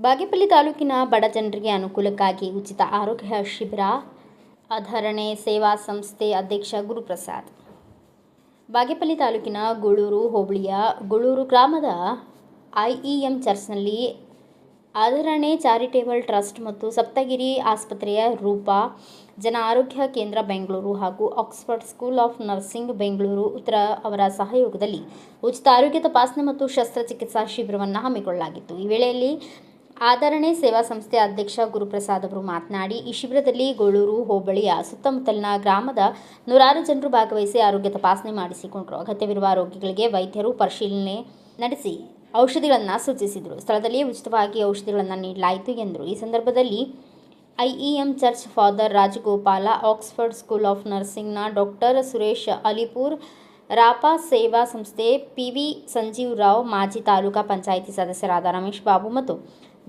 ಬಾಗೇಪಲ್ಲಿ ತಾಲೂಕಿನ ಬಡ ಜನರಿಗೆ ಅನುಕೂಲಕ್ಕಾಗಿ ಉಚಿತ ಆರೋಗ್ಯ ಶಿಬಿರ. ಆಧರಣೆ ಸೇವಾ ಸಂಸ್ಥೆ ಅಧ್ಯಕ್ಷ ಗುರುಪ್ರಸಾದ್. ಬಾಗೇಪಲ್ಲಿ ತಾಲೂಕಿನ ಗೂಳೂರು ಹೋಬಳಿಯ ಗೂಳೂರು ಗ್ರಾಮದ ಐಇಎಂ ಚರ್ಚ್ನಲ್ಲಿ ಆಧರಣೆ ಚಾರಿಟೇಬಲ್ ಟ್ರಸ್ಟ್ ಮತ್ತು ಸಪ್ತಗಿರಿ ಆಸ್ಪತ್ರೆಯ ರೂಪಾ ಜನ ಆರೋಗ್ಯ ಕೇಂದ್ರ ಬೆಂಗಳೂರು ಹಾಗೂ Oxford school of nursing Bengaluru ಉತ್ತರ ಅವರ ಸಹಯೋಗದಲ್ಲಿ ಉಚಿತ ಆರೋಗ್ಯ ತಪಾಸಣೆ ಮತ್ತು ಶಸ್ತ್ರಚಿಕಿತ್ಸಾ ಶಿಬಿರವನ್ನು ಹಮ್ಮಿಕೊಳ್ಳಲಾಗಿತ್ತು. ಈ ವೇಳೆಯಲ್ಲಿ ಆಧರಣೆ ಸೇವಾ ಸಂಸ್ಥೆ ಅಧ್ಯಕ್ಷ ಗುರುಪ್ರಸಾದ್ ಅವರು ಮಾತನಾಡಿ, ಈ ಶಿಬಿರದಲ್ಲಿ ಗೂಳೂರು ಹೋಬಳಿಯ ಸುತ್ತಮುತ್ತಲಿನ ಗ್ರಾಮದ ನೂರಾರು ಜನರು ಭಾಗವಹಿಸಿ ಆರೋಗ್ಯ ತಪಾಸಣೆ ಮಾಡಿಸಿಕೊಂಡರು. ಅಗತ್ಯವಿರುವ ರೋಗಿಗಳಿಗೆ ವೈದ್ಯರು ಪರಿಶೀಲನೆ ನಡೆಸಿ ಔಷಧಿಗಳನ್ನು ಸೂಚಿಸಿದರು. ಸ್ಥಳದಲ್ಲಿ ಉಚಿತವಾಗಿ ಔಷಧಿಗಳನ್ನು ನೀಡಲಾಯಿತು ಎಂದರು. ಈ ಸಂದರ್ಭದಲ್ಲಿ IEM church father Rajagopala, Oxford school of ನರ್ಸಿಂಗ್ನ ಡಾಕ್ಟರ್ ಸುರೇಶ್ ಅಲಿಪುರ್, ರಾಪಾ ಸೇವಾ ಸಂಸ್ಥೆ ಪಿವಿ ಸಂಜೀವ್ ರಾವ್, ಮಾಜಿ ತಾಲೂಕಾ ಪಂಚಾಯಿತಿ ಸದಸ್ಯರಾದ ರಮೇಶ್ ಬಾಬು ಮತ್ತು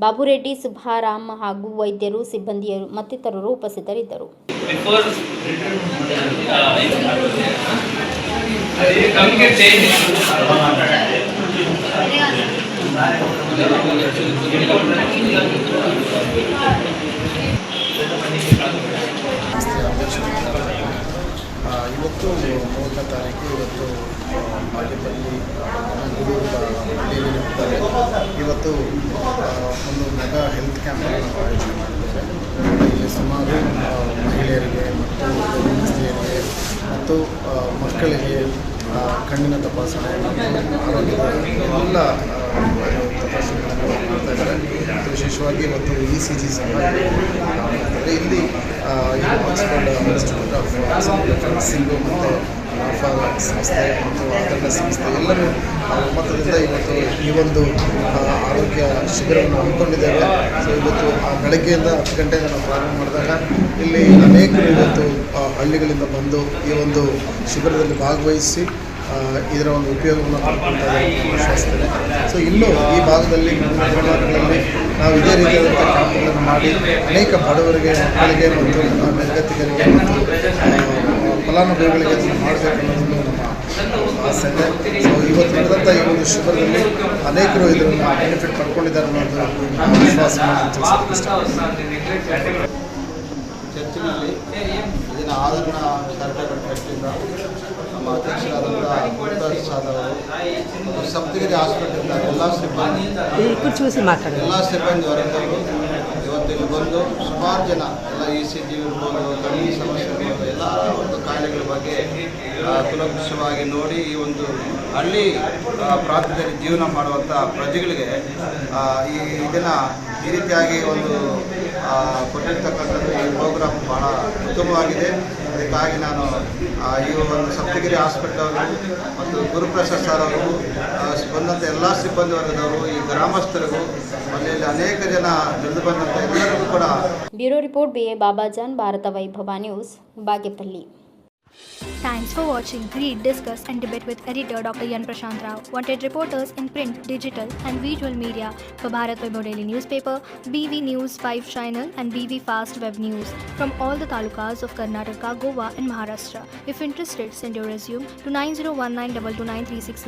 ಬಾಬುರೆಡ್ಡಿ, ಸುಬ್ಬಾರಾಮ್ ಹಾಗೂ ವೈದ್ಯರು, ಸಿಬ್ಬಂದಿಯರು ಮತ್ತಿತರರು ಉಪಸ್ಥಿತರಿದ್ದರು. ಇವತ್ತು 3ನೇ ತಾರೀಕು ಇವತ್ತು ಬಾಗೇಪಲ್ಲಿ ಗೂಳೂರು ಹಳ್ಳಿಯಲ್ಲಿರುತ್ತಾರೆ. ಇವತ್ತು ಒಂದು ಮೆಗಾ ಹೆಲ್ತ್ ಕ್ಯಾಂಪನ್ನು ಆಯೋಜನೆ ಮಾಡಿದ್ದಾರೆ. ಇಲ್ಲಿ ಸುಮಾರು ಮಹಿಳೆಯರಿಗೆ ಮತ್ತು ಸ್ತ್ರೀಯರಿಗೆ ಮತ್ತು ಮಕ್ಕಳಿಗೆ ಕಣ್ಣಿನ ತಪಾಸಣೆ ಮತ್ತು ಆರೋಗ್ಯದ ಎಲ್ಲ ತಪಾಸಣೆಗಳನ್ನು ಮಾಡ್ತಾ ಇದ್ದಾರೆ. ವಿಶೇಷವಾಗಿ ಇವತ್ತು ECG ಸಹ ಮಾಡ್ತಾರೆ. ಇಲ್ಲಿ ಆಕ್ಸ್ಫರ್ಡ್ ಇನ್ಸ್ಟಿಟ್ಯೂಟ್ ಆಫ್ ನರ್ಸಿಂಗ್ ಮತ್ತು ರಾಫಾ ಸಂಸ್ಥೆ ಮತ್ತು ಆಧರಣ ಸಂಸ್ಥೆ ಎಲ್ಲರೂ ಒಮ್ಮತದಿಂದ ಇವತ್ತು ಈ ಒಂದು ಆರೋಗ್ಯ ಶಿಬಿರವನ್ನು ಹಮ್ಮಿಕೊಂಡಿದ್ದೇವೆ. ಸೊ ಇವತ್ತು ಬೆಳಗ್ಗೆಯಿಂದ 10 ಗಂಟೆಗೆ ನಾವು ಪ್ರಾರಂಭ ಮಾಡಿದಾಗ ಇಲ್ಲಿ ಅನೇಕರು ಇವತ್ತು ಹಳ್ಳಿಗಳಿಂದ ಬಂದು ಈ ಒಂದು ಶಿಬಿರದಲ್ಲಿ ಭಾಗವಹಿಸಿ ಇದರ ಒಂದು ಉಪಯೋಗವನ್ನು ಪಡ್ಕೊಳ್ತಾ ಇದ್ದಾರೆ ವಿಶ್ವಾಸದಲ್ಲಿ. ಸೊ ಇನ್ನೂ ಈ ಭಾಗದಲ್ಲಿ ಮುಂದಿನ ದಿನಮಾನಗಳಲ್ಲಿ ನಾವು ಇದೇ ರೀತಿಯಾದಂಥ ಕ್ಯಾಂಪ್ಗಳನ್ನು ಮಾಡಿ ಅನೇಕ ಬಡವರಿಗೆ, ಮಕ್ಕಳಿಗೆ ಮತ್ತು ನಿರ್ಗತಿಕರಿಗೆ ಮತ್ತು ಫಲಾನುಭವಿಗಳಿಗೆ ಅದನ್ನು ಮಾಡಬೇಕು ಅನ್ನೋದನ್ನು ನಮ್ಮ ಆಸೆ ಇದೆ. ಸೊ ಇವತ್ತು ನಡೆದಂಥ ಈ ಒಂದು ಶಿಬಿರದಲ್ಲಿ ಅನೇಕರು ಇದನ್ನು ಬೆನಿಫಿಟ್ ಪಡ್ಕೊಂಡಿದ್ದಾರೆ ಅನ್ನೋದು ವಿಶ್ವಾಸವನ್ನು ತಿಳಿಸೋದಕ್ಕೆ ಇಷ್ಟಪಡ್ತೀನಿ. ಚರ್ಚಿನಲ್ಲಿ ಇದನ್ನು ಆಧರಣ ಚಾರಿಟೇಬಲ್ ಟ್ರಸ್ಟಿಂದ ನಮ್ಮ ಅಧ್ಯಕ್ಷರಾದಂಥ ಗುರುಪ್ರಸಾದ್ ಅವರು ಸಪ್ತಗಿರಿ ಹಾಸ್ಪಿಟಲಿಂದ ಎಲ್ಲ ಸಿಬ್ಬಂದಿ ವರ್ಗದವರು ಇವತ್ತು ಇಲ್ಲಿ ಬಂದು ಸುಮಾರು ಜನ ಎಲ್ಲ ECG ಇರ್ಬೋದು, ಕಣ್ಣಿನ ಸಮಸ್ಯೆ ಇರ್ಬೋದು, ಎಲ್ಲ ಒಂದು ಕಾಯಿಲೆಗಳ ಬಗ್ಗೆ ಕುಲಂಕುಷವಾಗಿ ನೋಡಿ ಈ ಒಂದು ಹಳ್ಳಿ ಪ್ರಾಂತ್ಯದಲ್ಲಿ ಜೀವನ ಮಾಡುವಂಥ ಪ್ರಜೆಗಳಿಗೆ ಇದನ್ನು ಈ ರೀತಿಯಾಗಿ ಒಂದು ಕೊಟ್ಟಿರ್ತಕ್ಕಂಥದ್ದು ಈ ಪ್ರೋಗ್ರಾಮ್ ಭಾಳ ಉತ್ತಮವಾಗಿದೆ. ಅದಕ್ಕಾಗಿ ನಾನು ಈ ಒಂದು ಸಪ್ತಗಿರಿ ಹಾಸ್ಪಿಟಲ್ ಅವರು ಮತ್ತು ಗುರುಪ್ರಸಾದ್ ಸರ್ ಅವರು ಬಂದಂಥ ಎಲ್ಲ ಸಿಬ್ಬಂದಿ ವರ್ಗದವರು, ಈ ಗ್ರಾಮಸ್ಥರಿಗೂ ಮನೆಯಲ್ಲಿ ಅನೇಕ ಜನ ದುಡಿದು ಬಂದಂಥ ಎಲ್ಲರಿಗೂ ಕೂಡ. Bureau report BA Babajan, Bharata Vaibhava news, Bagepalli. Thanks for watching. Read, discuss and debate with editor Dr. Yan Prashant Rao. Wanted reporters in print, digital and visual media for Bharat Vaibhav Daily Newspaper, BV News 5 Channel and BV Fast Web News from all the talukas of Karnataka, Goa and Maharashtra. If interested, send your resume to 9019229369.